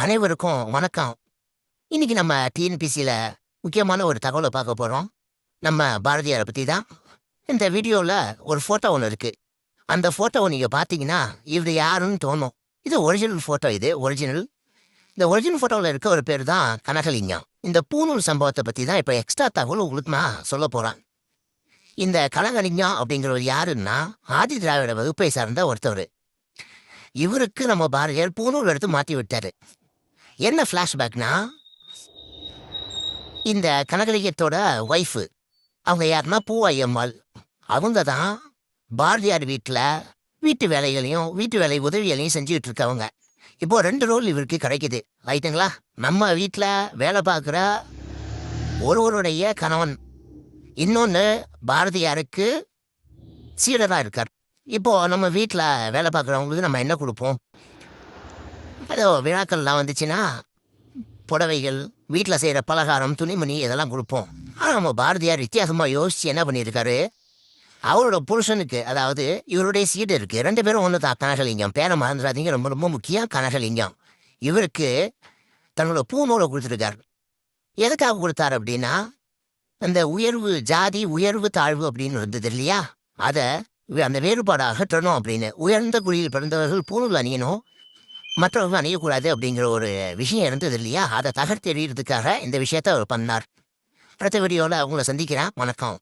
அனைவருக்கும் வணக்கம். இன்னைக்கு நம்ம டிஎன்பிசியில் முக்கியமான ஒரு தகவலை பார்க்க போகிறோம். நம்ம பாரதியாரை பற்றி தான். இந்த வீடியோவில் ஒரு ஃபோட்டோ ஒன்று இருக்குது. அந்த ஃபோட்டோவை நீங்கள் பார்த்தீங்கன்னா இவர் யாருன்னு தோணும். இது ஒரிஜினல் ஃபோட்டோ. இது ஒரிஜினல். இந்த ஒரிஜினல் ஃபோட்டோவில் இருக்க ஒரு பேர் தான் கனகலிங்கம். இந்த பூணூல் சம்பவத்தை பற்றி தான் இப்போ எக்ஸ்ட்ரா தகவல் உங்களுக்கு நான் சொல்ல போகிறேன். இந்த கனகலிங்கம் அப்படிங்கிறவர் யாருன்னா ஆதி திராவிட வகுப்பை சார்ந்த ஒருத்தவர். இவருக்கு நம்ம பாரதியார் பூணூல் எடுத்து மாற்றி விட்டார். என்ன ஃப்ளாஷ்பேக்னா, இந்த கனகலிங்கத்தோட ஒய்ஃபு அவங்க யாருன்னா பூவையம்மாள். அவங்க தான் பாரதியார் வீட்டு வேலைகளையும் வீட்டு வேலை உதவிகளையும் செஞ்சுக்கிட்டு இருக்கவங்க. இப்போ 2 ரோல் இவருக்கு கிடைக்குது, ரைட்டுங்களா? நம்ம வீட்டில் வேலை பார்க்குற ஒருவருடைய கணவன், இன்னொன்று பாரதியாருக்கு சீடராக இருக்கார். இப்போது நம்ம வீட்டில் வேலை பார்க்குறவங்களுக்கு நம்ம என்ன கொடுப்போம்? அதோ விழாக்கள்லாம் வந்துச்சுன்னா புடவைகள், வீட்டில் செய்கிற பலகாரம், துணிமணி இதெல்லாம் கொடுப்போம். ஆனால் நம்ம பாரதியார் வித்தியாசமாக யோசித்து என்ன பண்ணியிருக்காரு, அவரோட புருஷனுக்கு, அதாவது இவருடைய சீடு இருக்குது, 2 பேரும் ஒன்று தான், கனகலிங்கம். பேரை மறந்துடாதீங்க, ரொம்ப ரொம்ப முக்கியம். கனகலிங்கம் இவருக்கு தன்னோட பூநூலை கொடுத்துருக்காரு. எதுக்காக கொடுத்தாரு அப்படின்னா, அந்த உயர்வு ஜாதி, உயர்வு தாழ்வு அப்படின்னு இருந்தது இல்லையா, அதை அந்த வேறுபாடாக அகற்றணும் அப்படின்னு. உயர்ந்த குழியில் பிறந்தவர்கள் பூநூல் அணியணும், மற்றவங்க அணியக்கூடாது அப்படிங்கிற ஒரு விஷயம் இருந்தது இல்லையா, அதை தகர்த்தெறியறதுக்காக இந்த விஷயத்த அவர் பண்ணார். அடுத்த வீடியோவில் அவங்கள சந்திக்கிறேன். வணக்கம்.